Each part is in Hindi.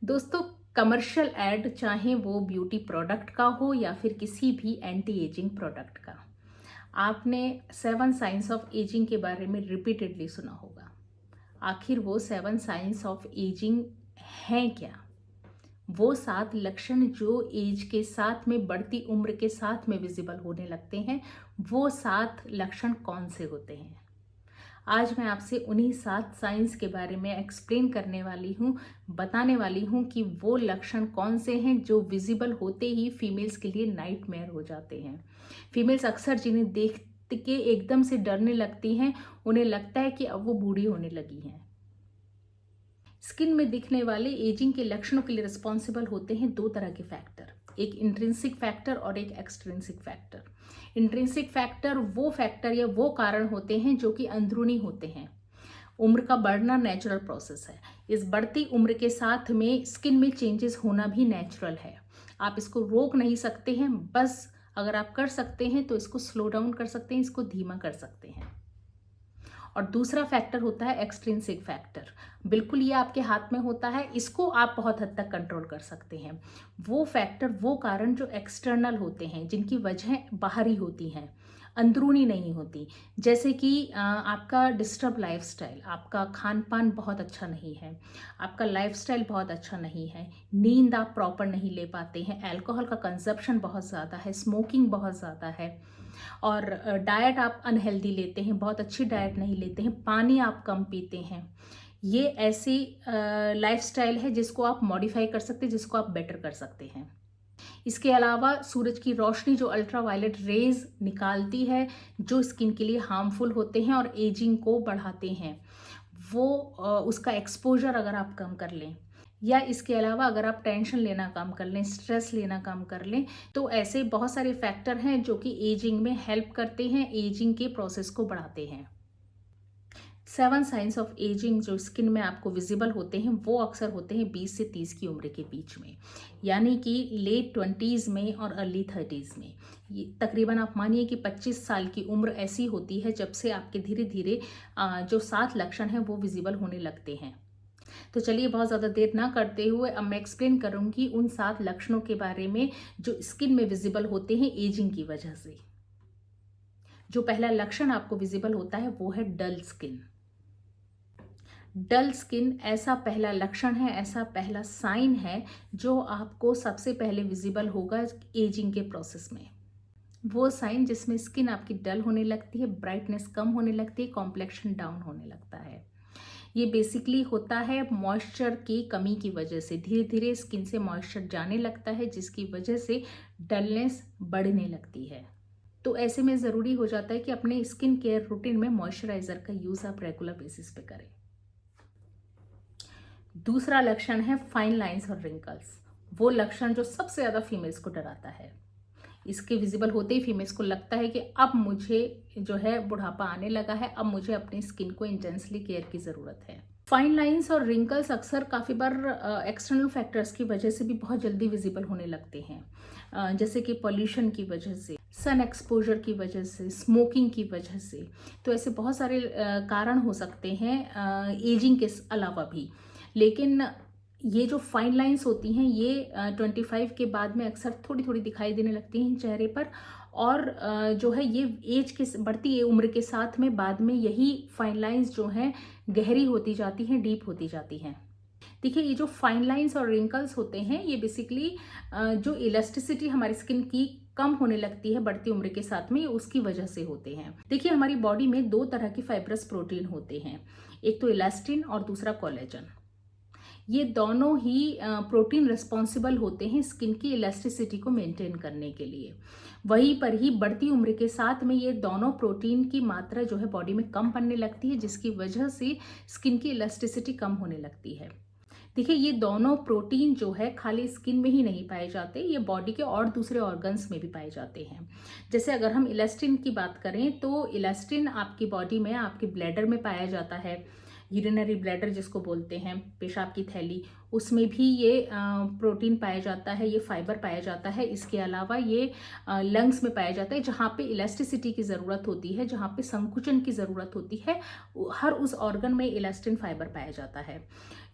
दोस्तों, कमर्शियल ऐड चाहे वो ब्यूटी प्रोडक्ट का हो या फिर किसी भी एंटी एजिंग प्रोडक्ट का, आपने 7 साइंस ऑफ एजिंग के बारे में रिपीटेडली सुना होगा। आखिर वो 7 साइंस ऑफ एजिंग हैं क्या? वो 7 लक्षण जो एज के साथ में, बढ़ती उम्र के साथ में विजिबल होने लगते हैं, वो 7 लक्षण कौन से होते हैं? आज मैं आपसे उन्हीं 7 साइंस के बारे में एक्सप्लेन करने वाली हूँ, बताने वाली हूँ कि वो लक्षण कौन से हैं जो विजिबल होते ही फीमेल्स के लिए नाइटमेयर हो जाते हैं। फीमेल्स अक्सर जिन्हें देख के एकदम से डरने लगती हैं, उन्हें लगता है कि अब वो बूढ़ी होने लगी हैं। स्किन में दिखने वाले एजिंग के लक्षणों के लिए रिस्पॉन्सिबल होते हैं 2 तरह के फैक्टर, एक इंट्रिंसिक फैक्टर और एक एक्सट्रिंसिक फैक्टर। इंट्रिंसिक फैक्टर वो फैक्टर या वो कारण होते हैं जो कि अंदरूनी होते हैं। उम्र का बढ़ना नेचुरल प्रोसेस है। इस बढ़ती उम्र के साथ में स्किन में चेंजेस होना भी नेचुरल है। आप इसको रोक नहीं सकते हैं, बस अगर आप कर सकते हैं तो इसको स्लो डाउन कर सकते हैं, इसको धीमा कर सकते हैं। और दूसरा फैक्टर होता है एक्सट्रिंसिक फैक्टर। बिल्कुल ये आपके हाथ में होता है, इसको आप बहुत हद तक कंट्रोल कर सकते हैं। वो फैक्टर, वो कारण जो एक्सटर्नल होते हैं, जिनकी वजह बाहरी होती हैं, अंदरूनी नहीं होती। जैसे कि आपका डिस्टर्ब लाइफस्टाइल, आपका खान पान बहुत अच्छा नहीं है, आपका लाइफस्टाइल बहुत अच्छा नहीं है, नींद आप प्रॉपर नहीं ले पाते हैं, अल्कोहल का कंजप्शन बहुत ज़्यादा है, स्मोकिंग बहुत ज़्यादा है, और डाइट आप अनहेल्दी लेते हैं, बहुत अच्छी डाइट नहीं लेते हैं, पानी आप कम पीते हैं। ये ऐसी लाइफस्टाइल है जिसको आप मॉडिफाई कर सकते हैं, जिसको आप बेटर कर सकते हैं। इसके अलावा सूरज की रोशनी जो अल्ट्रावायलेट रेज निकालती है, जो स्किन के लिए हार्मफुल होते हैं और एजिंग को बढ़ाते हैं, वो उसका एक्सपोजर अगर आप कम कर लें, या इसके अलावा अगर आप टेंशन लेना कम कर लें, स्ट्रेस लेना कम कर लें, तो ऐसे बहुत सारे फैक्टर हैं जो कि एजिंग में हेल्प करते हैं, एजिंग के प्रोसेस को बढ़ाते हैं। 7 साइंस ऑफ एजिंग जो स्किन में आपको विजिबल होते हैं, वो अक्सर होते हैं 20 से 30 की उम्र के बीच में, यानी कि लेट 20s में और अर्ली 30s में। ये तकरीबन आप मानिए कि 25 साल की उम्र ऐसी होती है जब से आपके धीरे धीरे जो 7 लक्षण हैं वो विजिबल होने लगते हैं। तो चलिए, बहुत ज़्यादा देर ना करते हुए अब मैं एक्सप्लेन करूँगी उन 7 लक्षणों के बारे में जो स्किन में विजिबल होते हैं एजिंग की वजह से। जो पहला लक्षण आपको विजिबल होता है वो है डल स्किन। डल स्किन ऐसा पहला लक्षण है, ऐसा पहला साइन है जो आपको सबसे पहले विजिबल होगा एजिंग के प्रोसेस में। वो साइन जिसमें स्किन आपकी डल होने लगती है, ब्राइटनेस कम होने लगती है, कॉम्प्लेक्शन डाउन होने लगता है। ये बेसिकली होता है मॉइस्चर की कमी की वजह से। धीरे धीरे स्किन से मॉइस्चर जाने लगता है, जिसकी वजह से डलनेस बढ़ने लगती है। तो ऐसे में ज़रूरी हो जाता है कि अपने स्किन केयर रूटीन में मॉइस्चराइजर का यूज़ आप रेगुलर बेसिस पे करें। दूसरा लक्षण है फाइन लाइंस और रिंकल्स। वो लक्षण जो सबसे ज़्यादा फीमेल्स को डराता है। इसके विजिबल होते ही फीमेल्स को लगता है कि अब मुझे जो है बुढ़ापा आने लगा है, अब मुझे अपनी स्किन को इंटेंसली केयर की ज़रूरत है। फाइन लाइंस और रिंकल्स अक्सर काफ़ी बार एक्सटर्नल फैक्टर्स की वजह से भी बहुत जल्दी विजिबल होने लगते हैं, जैसे कि पॉल्यूशन की वजह से, सन एक्सपोजर की वजह से, स्मोकिंग की वजह से। तो ऐसे बहुत सारे कारण हो सकते हैं एजिंग के अलावा भी। लेकिन ये जो फाइन लाइंस होती हैं ये 25 के बाद में अक्सर थोड़ी थोड़ी दिखाई देने लगती हैं चेहरे पर, और जो है ये एज के बढ़ती उम्र के साथ में बाद में यही फाइन लाइंस जो हैं गहरी होती जाती हैं, डीप होती जाती हैं। देखिए, ये जो फाइन लाइंस और रिंकल्स होते हैं ये बेसिकली जो इलास्टिसिटी हमारी स्किन की कम होने लगती है बढ़ती उम्र के साथ में, उसकी वजह से होते हैं। देखिए, हमारी बॉडी में 2 तरह की फाइब्रस प्रोटीन होते हैं, एक तो इलास्टिन और दूसरा कोलेजन। ये दोनों ही प्रोटीन रिस्पॉन्सिबल होते हैं स्किन की इलास्टिसिटी को मेंटेन करने के लिए। वहीं पर ही बढ़ती उम्र के साथ में ये दोनों प्रोटीन की मात्रा जो है बॉडी में कम पड़ने लगती है, जिसकी वजह से स्किन की इलास्टिसिटी कम होने लगती है। देखिए, ये दोनों प्रोटीन जो है खाली स्किन में ही नहीं पाए जाते, ये बॉडी के और दूसरे ऑर्गन्स में भी पाए जाते हैं। जैसे अगर हम इलास्टिन की बात करें तो इलास्टिन आपकी बॉडी में, आपके ब्लैडर में पाया जाता है, यूरिनरी ब्लैडर जिसको बोलते हैं, पेशाब की थैली, उसमें भी ये प्रोटीन पाया जाता है, ये फाइबर पाया जाता है। इसके अलावा ये लंग्स में पाया जाता है, जहाँ पे इलास्टिसिटी की ज़रूरत होती है, जहाँ पे संकुचन की ज़रूरत होती है, हर उस ऑर्गन में इलास्टिन फाइबर पाया जाता है।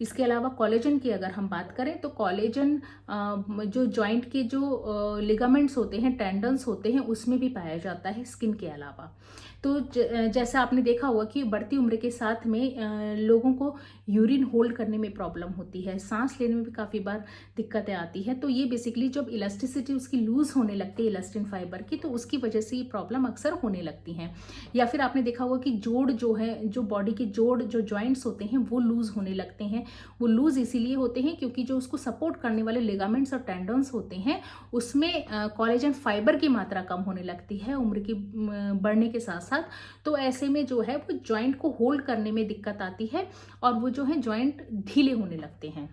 इसके अलावा कोलेजन की अगर हम बात करें तो कोलेजन जो जॉइंट के जो लिगामेंट्स होते हैं, टेंडन्स होते हैं, उसमें भी पाया जाता है स्किन के अलावा। तो जैसा आपने देखा होगा कि बढ़ती उम्र के साथ में लोगों को यूरिन होल्ड करने में प्रॉब्लम होती है, सांस लेने में भी काफ़ी बार दिक्कतें आती है। तो ये बेसिकली जब इलास्टिसिटी उसकी लूज होने लगती है इलास्टिन फाइबर की, तो उसकी वजह से ये प्रॉब्लम अक्सर होने लगती हैं। या फिर आपने देखा होगा कि जोड़ जो है, जो बॉडी के जोड़ जो जॉइंट्स होते हैं वो लूज होने लगते हैं। वो लूज इसीलिए होते हैं क्योंकि जो उसको सपोर्ट करने वाले लिगामेंट्स और टेंडन्स होते हैं उसमें कोलेजन फाइबर की मात्रा कम होने लगती है उम्र की बढ़ने के साथ साथ। तो ऐसे में जो है वो जॉइंट को होल्ड करने में दिक्कत आती है और वो जो है जॉइंट ढीले होने लगते हैं।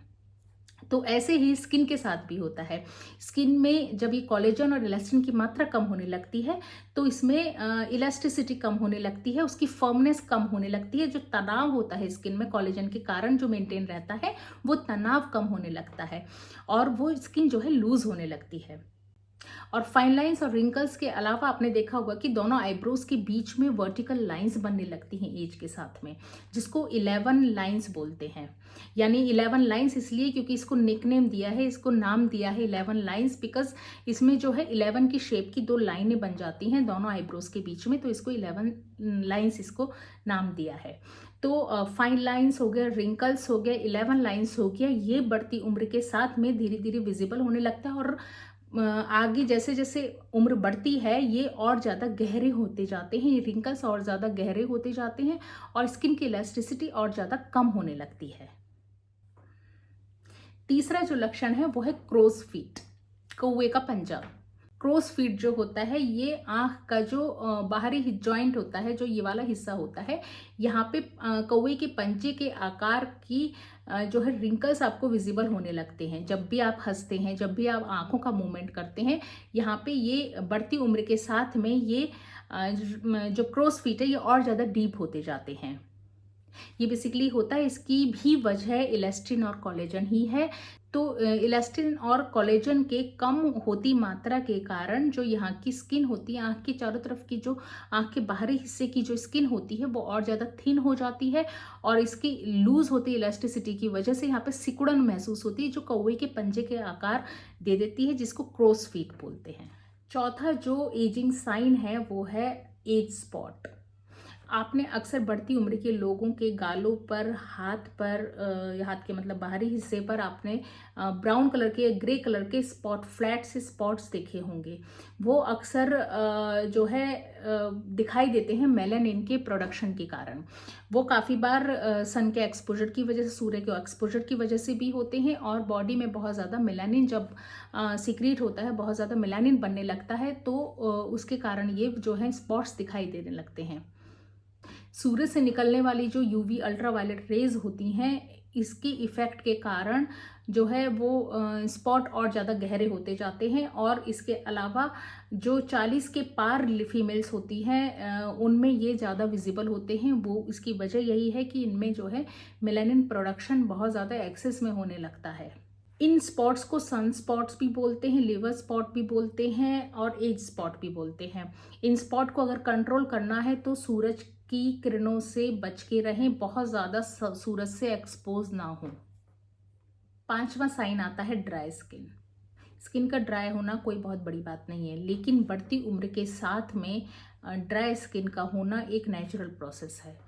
तो ऐसे ही स्किन के साथ भी होता है। स्किन में जब ये कोलेजन और इलास्टिन की मात्रा कम होने लगती है तो इसमें इलास्टिसिटी कम होने लगती है, उसकी फर्मनेस कम होने लगती है। जो तनाव होता है स्किन में कोलेजन के कारण जो मेंटेन रहता है, वो तनाव कम होने लगता है और वो स्किन जो है लूज होने लगती है। और फाइन लाइंस और रिंकल्स के अलावा आपने देखा होगा कि दोनों आईब्रोज के बीच में वर्टिकल लाइंस बनने लगती हैं एज के साथ में, जिसको 11 लाइंस बोलते हैं। यानी 11 लाइंस इसलिए क्योंकि इसको निकनेम दिया है, इसको नाम दिया है 11 लाइंस, बिकॉज इसमें जो है 11 की शेप की 2 लाइनें बन जाती हैं दोनों आईब्रोज के बीच में, तो इसको 11 लाइंस इसको नाम दिया है। तो फाइन लाइंस हो गया, रिंकल्स हो गया, 11 लाइंस हो गया, ये बढ़ती उम्र के साथ में धीरे धीरे विजिबल होने लगता है और आगे जैसे जैसे उम्र बढ़ती है ये और ज़्यादा गहरे होते जाते हैं, ये रिंकल्स और ज़्यादा गहरे होते जाते हैं और स्किन की इलास्टिसिटी और ज़्यादा कम होने लगती है। तीसरा जो लक्षण है वो है क्रोज फीट, कौवे का पंजा। क्रोज फीट जो होता है ये आंख का जो बाहरी जॉइंट होता है, जो ये वाला हिस्सा होता है, यहाँ पे कौवे के पंजे के आकार की जो है रिंकल्स आपको विजिबल होने लगते हैं। जब भी आप हंसते हैं, जब भी आप आंखों का मूवमेंट करते हैं, यहाँ पे ये बढ़ती उम्र के साथ में ये जो क्रोज फीट है ये और ज़्यादा डीप होते जाते हैं। ये बेसिकली होता है, इसकी भी वजह इलास्टिन और कोलेजन ही है। तो इलास्टिन और कोलेजन के कम होती मात्रा के कारण जो यहाँ की स्किन होती है, आँख के चारों तरफ की जो आँख के बाहरी हिस्से की जो स्किन होती है वो और ज़्यादा थिन हो जाती है और इसकी लूज होती इलास्टिसिटी की वजह से यहाँ पे सिकुड़न महसूस होती है जो कौवे के पंजे के आकार दे देती है, जिसको क्रोज फीट बोलते हैं। चौथा जो एजिंग साइन है वो है एज स्पॉट। आपने अक्सर बढ़ती उम्र के लोगों के गालों पर, हाथ पर, हाथ के मतलब बाहरी हिस्से पर आपने ब्राउन कलर के, ग्रे कलर के स्पॉट, फ्लैट से स्पॉट्स देखे होंगे। वो अक्सर जो है दिखाई देते हैं मेलानिन के प्रोडक्शन के कारण। वो काफ़ी बार सन के एक्सपोजर की वजह से, सूर्य के एक्सपोजर की वजह से भी होते हैं और बॉडी में बहुत ज़्यादा मेलानिन जब सीक्रेट होता है, बहुत ज़्यादा मेलानिन बनने लगता है तो उसके कारण ये जो है स्पॉट्स दिखाई देने लगते हैं। सूरज से निकलने वाली जो यूवी अल्ट्रावायलेट रेज होती हैं, इसके इफेक्ट के कारण जो है वो स्पॉट और ज़्यादा गहरे होते जाते हैं। और इसके अलावा जो 40 के पार फीमेल्स होती हैं उनमें ये ज़्यादा विजिबल होते हैं। वो इसकी वजह यही है कि इनमें जो है मेलानिन प्रोडक्शन बहुत ज़्यादा एक्सेस में होने लगता है। इन स्पॉट्स को सन स्पॉट्स भी बोलते हैं, लिवर स्पॉट भी बोलते हैं और एज स्पॉट भी बोलते हैं। इन स्पॉट को अगर कंट्रोल करना है तो सूरज की किरणों से बच के रहें, बहुत ज़्यादा सूरज से एक्सपोज ना हो। पांचवा साइन आता है ड्राई स्किन। स्किन का ड्राई होना कोई बहुत बड़ी बात नहीं है, लेकिन बढ़ती उम्र के साथ में ड्राई स्किन का होना एक नेचुरल प्रोसेस है।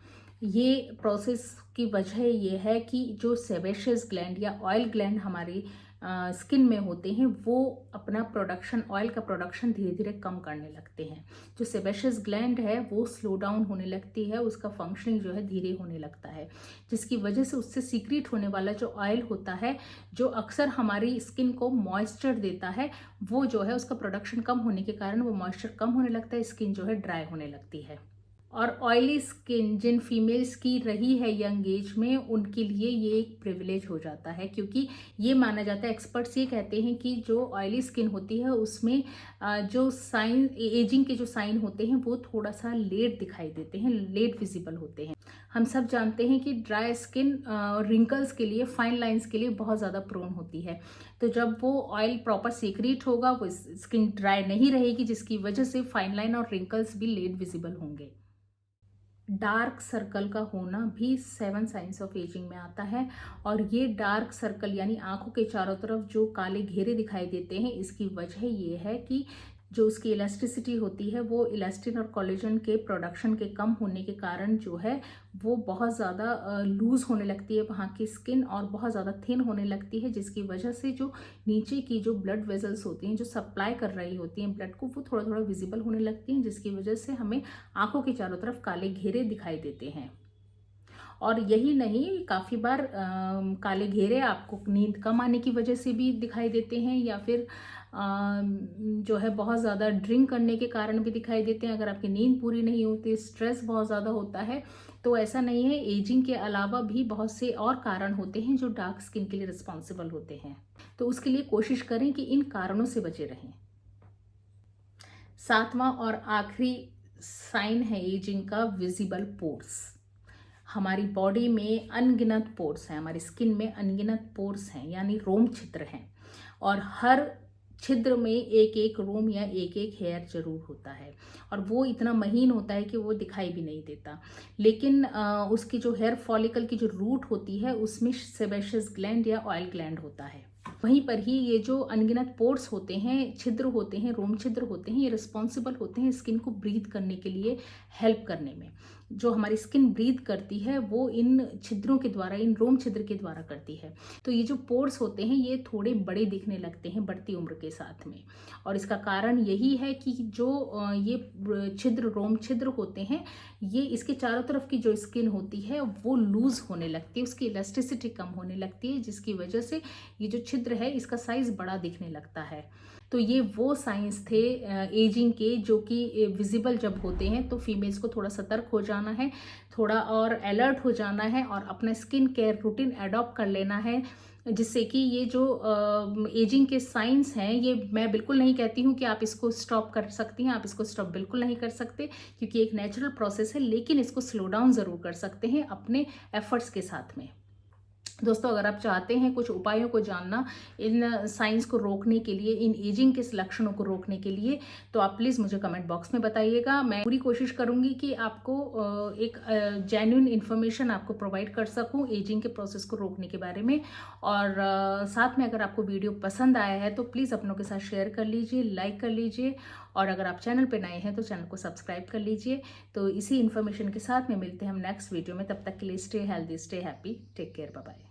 ये प्रोसेस की वजह ये है कि जो सेबेशियस ग्लैंड या ऑयल ग्लैंड हमारी स्किन में होते हैं वो अपना प्रोडक्शन, ऑयल का प्रोडक्शन धीरे धीरे कम करने लगते हैं। जो सेबेशियस ग्लैंड है वो स्लो डाउन होने लगती है, उसका फंक्शनिंग जो है धीरे होने लगता है, जिसकी वजह से उससे सीक्रेट होने वाला जो ऑयल होता है, जो अक्सर हमारी स्किन को मॉइस्चर देता है, वो जो है उसका प्रोडक्शन कम होने के कारण वो मॉइस्चर कम होने लगता है, स्किन जो है ड्राई होने लगती है। और ऑयली स्किन जिन फीमेल्स की रही है यंग एज में, उनके लिए ये एक प्रिविलेज हो जाता है, क्योंकि ये माना जाता है, एक्सपर्ट्स ये कहते हैं कि जो ऑयली स्किन होती है उसमें जो साइन, एजिंग के जो साइन होते हैं वो थोड़ा सा लेट दिखाई देते हैं, लेट विजिबल होते हैं। हम सब जानते हैं कि ड्राई स्किन रिंकल्स के लिए, फाइन लाइंस के लिए बहुत ज़्यादा प्रोन होती है। तो जब वो ऑयल प्रॉपर सीक्रेट होगा, वो स्किन ड्राई नहीं रहेगी, जिसकी वजह से फाइन लाइन और रिंकल्स भी लेट विजिबल होंगे। डार्क सर्कल का होना भी 7 साइंस ऑफ एजिंग में आता है। और ये डार्क सर्कल यानी आंखों के चारों तरफ जो काले घेरे दिखाई देते हैं, इसकी वजह ये है कि जो उसकी इलास्टिसिटी होती है, वो इलास्टिन और कोलेजन के प्रोडक्शन के कम होने के कारण जो है वो बहुत ज़्यादा लूज़ होने लगती है वहाँ की स्किन, और बहुत ज़्यादा थिन होने लगती है, जिसकी वजह से जो नीचे की जो ब्लड वेजल्स होती हैं, जो सप्लाई कर रही होती हैं ब्लड को, वो थोड़ा थोड़ा विजिबल होने लगती हैं, जिसकी वजह से हमें आंखों के चारों तरफ काले घेरे दिखाई देते हैं। और यही नहीं, काफ़ी बार काले घेरे आपको नींद कम आने की वजह से भी दिखाई देते हैं, या फिर जो है बहुत ज़्यादा ड्रिंक करने के कारण भी दिखाई देते हैं। अगर आपकी नींद पूरी नहीं होती, स्ट्रेस बहुत ज़्यादा होता है, तो ऐसा नहीं है। एजिंग के अलावा भी बहुत से और कारण होते हैं जो डार्क स्किन के लिए रिस्पॉन्सिबल होते हैं। तो उसके लिए कोशिश करें कि इन कारणों से बचे रहें। 7वां और आखिरी साइन है एजिंग का, विजिबल पोर्स। हमारी बॉडी में अनगिनत पोर्स हैं, हमारी स्किन में अनगिनत पोर्स हैं, यानी रोम छिद्र हैं, और हर छिद्र में एक एक रोम या एक एक हेयर जरूर होता है, और वो इतना महीन होता है कि वो दिखाई भी नहीं देता। लेकिन उसकी जो हेयर फॉलिकल की जो रूट होती है, उसमें सेबेशियस ग्लैंड या ऑयल ग्लैंड होता है। वहीं पर ही ये जो अनगिनत पोर्स होते हैं, छिद्र होते हैं, रोम छिद्र होते हैं, ये रिस्पॉन्सिबल होते हैं स्किन को ब्रीथ करने के लिए, हेल्प करने में। जो हमारी स्किन ब्रीथ करती है वो इन छिद्रों के द्वारा, इन रोम छिद्र के द्वारा करती है। तो ये जो पोर्स होते हैं ये थोड़े बड़े दिखने लगते हैं बढ़ती उम्र के साथ में, और इसका कारण यही है कि जो ये छिद्र, रोम छिद्र होते हैं, ये इसके चारों तरफ की जो स्किन होती है वो लूज होने लगती है, उसकी इलास्टिसिटी कम होने लगती है, जिसकी वजह से ये जो छिद्र है इसका साइज बड़ा दिखने लगता है। तो ये वो साइंस थे एजिंग के, जो कि विजिबल जब होते हैं तो फीमेल्स को थोड़ा सतर्क हो जाना है, थोड़ा और अलर्ट हो जाना है, और अपना स्किन केयर रूटीन अडॉप्ट कर लेना है, जिससे कि ये जो एजिंग के साइंस हैं, ये मैं बिल्कुल नहीं कहती हूँ कि आप इसको स्टॉप कर सकती हैं, आप इसको स्टॉप बिल्कुल नहीं कर सकते, क्योंकि एक नेचुरल प्रोसेस है, लेकिन इसको स्लो डाउन ज़रूर कर सकते हैं अपने एफर्ट्स के साथ में। दोस्तों, अगर आप चाहते हैं कुछ उपायों को जानना इन साइंस को रोकने के लिए, इन एजिंग के लक्षणों को रोकने के लिए, तो आप प्लीज़ मुझे कमेंट बॉक्स में बताइएगा। मैं पूरी कोशिश करूंगी कि आपको एक जेन्युइन इन्फॉर्मेशन आपको प्रोवाइड कर सकूं एजिंग के प्रोसेस को रोकने के बारे में। और साथ में अगर आपको वीडियो पसंद आया है तो प्लीज़ अपनों के साथ शेयर कर लीजिए, लाइक कर लीजिए, और अगर आप चैनल पर नए हैं तो चैनल को सब्सक्राइब कर लीजिए। तो इसी इन्फॉर्मेशन के साथ में मिलते हैं हम नेक्स्ट वीडियो में। तब तक के लिए stay healthy, stay happy, take care, bye bye.